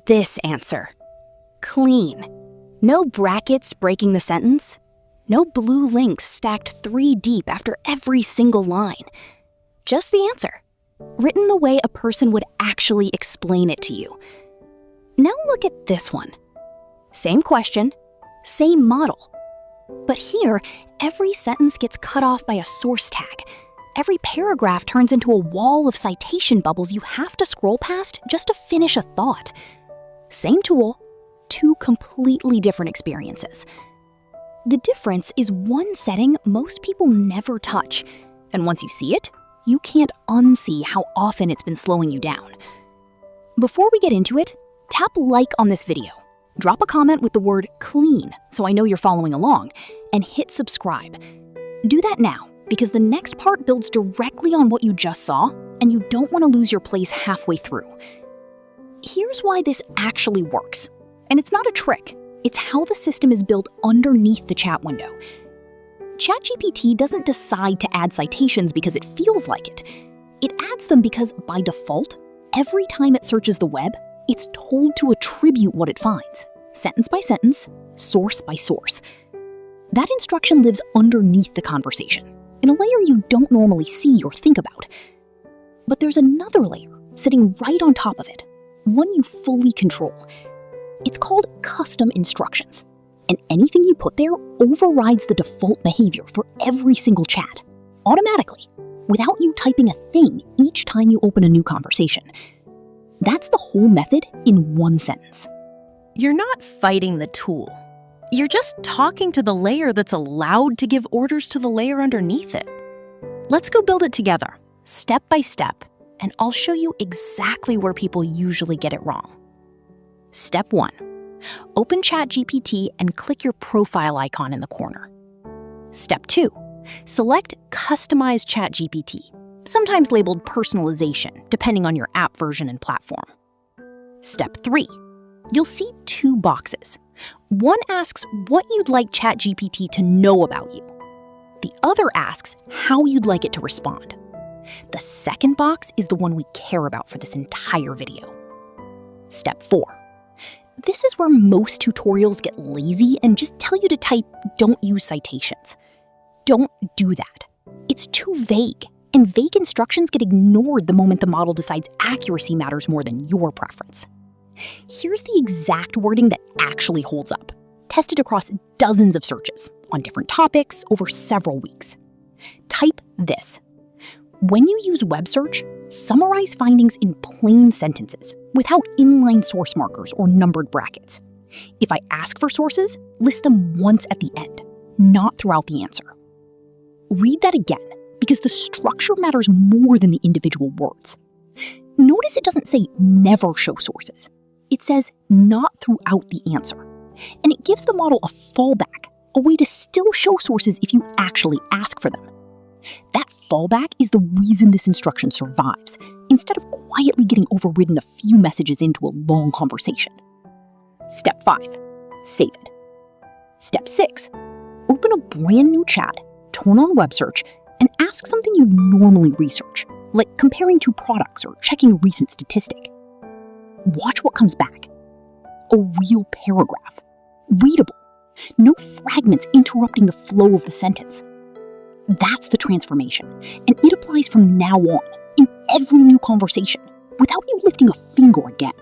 this answer. Clean. No brackets breaking the sentence. No blue links stacked 3 deep after every single line. Just the answer, written the way a person would actually explain it to you. Now look at this one. Same question, same model. But here, every sentence gets cut off by a source tag. Every paragraph turns into a wall of citation bubbles you have to scroll past just to finish a thought. Same tool, 2 completely different experiences. The difference is one setting most people never touch, and once you see it, you can't unsee how often it's been slowing you down. Before we get into it, tap like on this video, drop a comment with the word clean so I know you're following along, and hit subscribe. Do that now, because the next part builds directly on what you just saw, and you don't want to lose your place halfway through. Here's why this actually works, and it's not a trick. It's how the system is built underneath the chat window. ChatGPT doesn't decide to add citations because it feels like it. It adds them because, by default, every time it searches the web, it's told to attribute what it finds, sentence by sentence, source by source. That instruction lives underneath the conversation, in a layer you don't normally see or think about. But there's another layer sitting right on top of it, one you fully control. It's called custom instructions, and anything you put there overrides the default behavior for every single chat, automatically, without you typing a thing each time you open a new conversation. That's the whole method in one sentence. You're not fighting the tool. You're just talking to the layer that's allowed to give orders to the layer underneath it. Let's go build it together, step by step, and I'll show you exactly where people usually get it wrong. Step 1. Open ChatGPT and click your profile icon in the corner. Step 2. Select Customize ChatGPT, sometimes labeled personalization, depending on your app version and platform. Step 3. You'll see 2 boxes. One asks what you'd like ChatGPT to know about you. The other asks how you'd like it to respond. The second box is the one we care about for this entire video. Step 4. This is where most tutorials get lazy and just tell you to type, "Don't use citations." Don't do that. It's too vague, and vague instructions get ignored the moment the model decides accuracy matters more than your preference. Here's the exact wording that actually holds up, tested across dozens of searches on different topics over several weeks. Type this. When you use web search, summarize findings in plain sentences without inline source markers or numbered brackets. If I ask for sources, list them once at the end, not throughout the answer. Read that again, because the structure matters more than the individual words. Notice it doesn't say never show sources. It says not throughout the answer. And it gives the model a fallback, a way to still show sources if you actually ask for them. That fallback is the reason this instruction survives, instead of quietly getting overridden a few messages into a long conversation. Step 5. Save it. Step 6. Open a brand new chat, turn on web search, and ask something you normally research, like comparing 2 products or checking a recent statistic. Watch what comes back. A real paragraph. Readable. No fragments interrupting the flow of the sentence. That's the transformation, and it applies from now on, in every new conversation, without you lifting a finger again.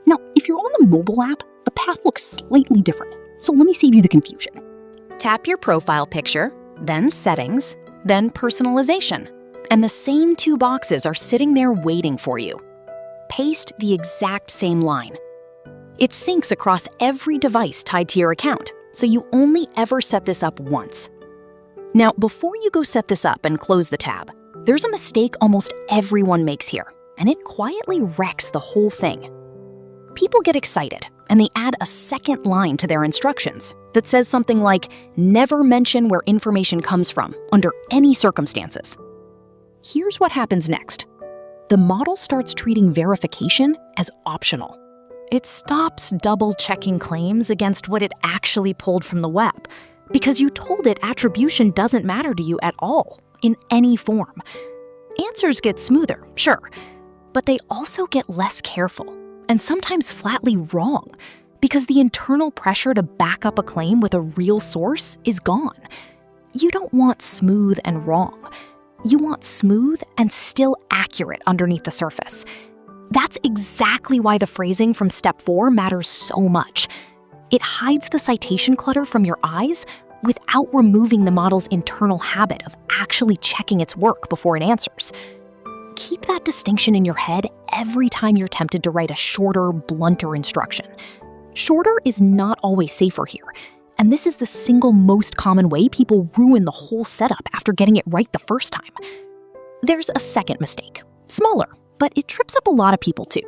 Now, if you're on the mobile app, the path looks slightly different, so let me save you the confusion. Tap your profile picture, then Settings, then Personalization, and the same 2 boxes are sitting there waiting for you. Paste the exact same line. It syncs across every device tied to your account, so you only ever set this up once. Now, before you go set this up and close the tab, there's a mistake almost everyone makes here, and it quietly wrecks the whole thing. People get excited, and they add a second line to their instructions that says something like, "Never mention where information comes from, under any circumstances." Here's what happens next. The model starts treating verification as optional. It stops double-checking claims against what it actually pulled from the web, because you told it attribution doesn't matter to you at all, in any form. Answers get smoother, sure, but they also get less careful. and sometimes flatly wrong, because the internal pressure to back up a claim with a real source is gone. You don't want smooth and wrong. You want smooth and still accurate underneath the surface. That's exactly why the phrasing from step 4 matters so much. It hides the citation clutter from your eyes without removing the model's internal habit of actually checking its work before it answers. Keep that distinction in your head every time you're tempted to write a shorter, blunter instruction. Shorter is not always safer here, and this is the single most common way people ruin the whole setup after getting it right the first time. There's a second mistake, smaller, but it trips up a lot of people too.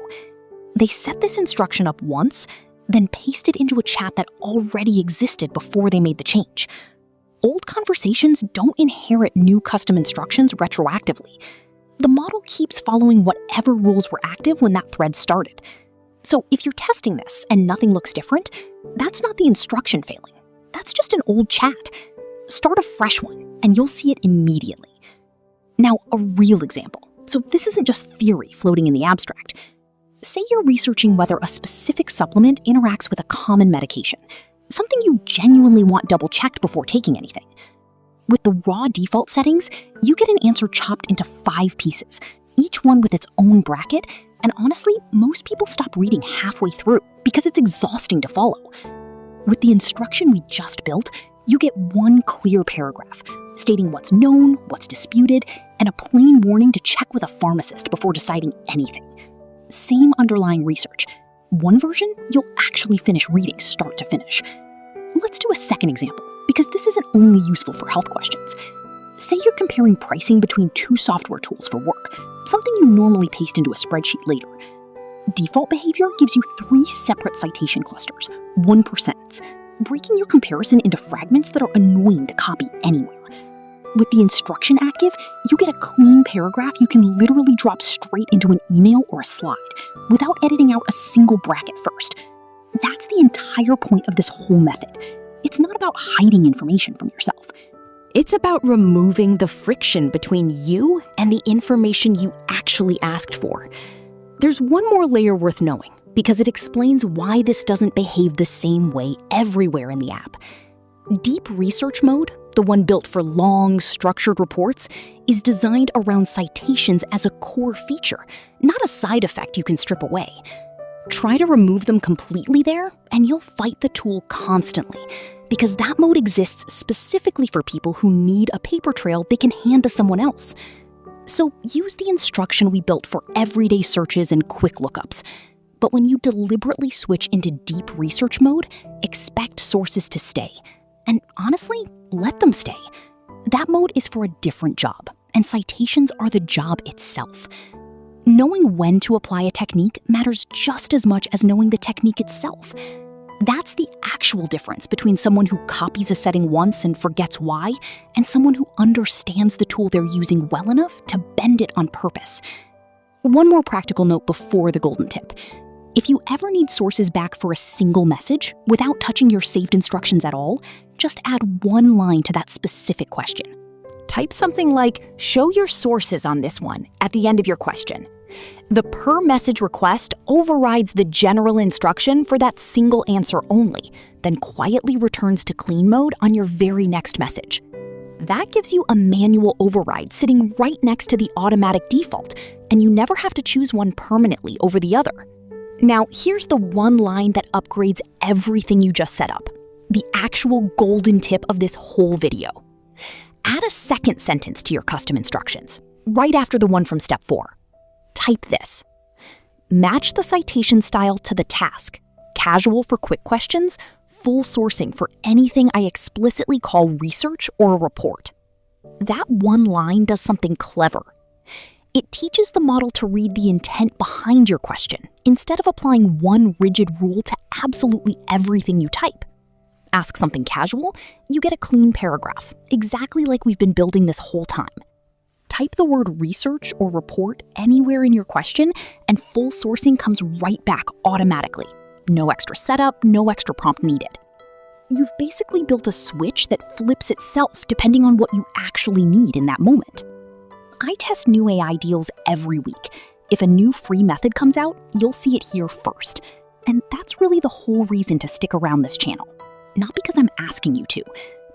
They set this instruction up once, then paste it into a chat that already existed before they made the change. Old conversations don't inherit new custom instructions retroactively. The model keeps following whatever rules were active when that thread started. So if you're testing this and nothing looks different, that's not the instruction failing. That's just an old chat. Start a fresh one, and you'll see it immediately. Now, a real example. So this isn't just theory floating in the abstract. Say you're researching whether a specific supplement interacts with a common medication, something you genuinely want double-checked before taking anything. With the raw default settings, you get an answer chopped into 5 pieces, each one with its own bracket, and honestly, most people stop reading halfway through because it's exhausting to follow. With the instruction we just built, you get one clear paragraph, stating what's known, what's disputed, and a plain warning to check with a pharmacist before deciding anything. Same underlying research. One version you'll actually finish reading start to finish. Let's do a second example, because this isn't only useful for health questions. Say you're comparing pricing between 2 software tools for work, something you normally paste into a spreadsheet later. Default behavior gives you 3 separate citation clusters, 1%, breaking your comparison into fragments that are annoying to copy anywhere. With the instruction active, you get a clean paragraph you can literally drop straight into an email or a slide, without editing out a single bracket first. That's the entire point of this whole method. It's not about hiding information from yourself. It's about removing the friction between you and the information you actually asked for. There's one more layer worth knowing, because it explains why this doesn't behave the same way everywhere in the app. Deep research mode, the one built for long, structured reports, is designed around citations as a core feature, not a side effect you can strip away. Try to remove them completely there, and you'll fight the tool constantly, because that mode exists specifically for people who need a paper trail they can hand to someone else. So use the instruction we built for everyday searches and quick lookups. But when you deliberately switch into deep research mode, expect sources to stay. And honestly, let them stay. That mode is for a different job, and citations are the job itself. Knowing when to apply a technique matters just as much as knowing the technique itself. That's the actual difference between someone who copies a setting once and forgets why, and someone who understands the tool they're using well enough to bend it on purpose. One more practical note before the golden tip. If you ever need sources back for a single message without touching your saved instructions at all, just add one line to that specific question. Type something like, "Show your sources on this one," at the end of your question. The per message request overrides the general instruction for that single answer only, then quietly returns to clean mode on your very next message. That gives you a manual override sitting right next to the automatic default, and you never have to choose one permanently over the other. Now, here's the one line that upgrades everything you just set up. The actual golden tip of this whole video. Add a second sentence to your custom instructions, right after the one from step 4. Type this. Match the citation style to the task. Casual for quick questions, full sourcing for anything I explicitly call research or a report. That one line does something clever. It teaches the model to read the intent behind your question, instead of applying one rigid rule to absolutely everything you type. Ask something casual, you get a clean paragraph, exactly like we've been building this whole time. Type the word research or report anywhere in your question, and full sourcing comes right back automatically. No extra setup, no extra prompt needed. You've basically built a switch that flips itself depending on what you actually need in that moment. I test new AI deals every week, If a new free method comes out, you'll see it here first. And that's really the whole reason to stick around this channel. Not because I'm asking you to,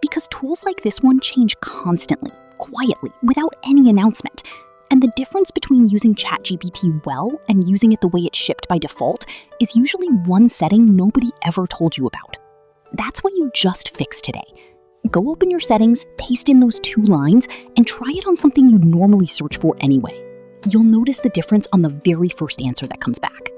because tools like this one change constantly, quietly, without any announcement. And the difference between using ChatGPT well and using it the way it's shipped by default is usually one setting nobody ever told you about. That's what you just fixed today. Go open your settings, paste in those 2 lines, and try it on something you'd normally search for anyway. You'll notice the difference on the very first answer that comes back.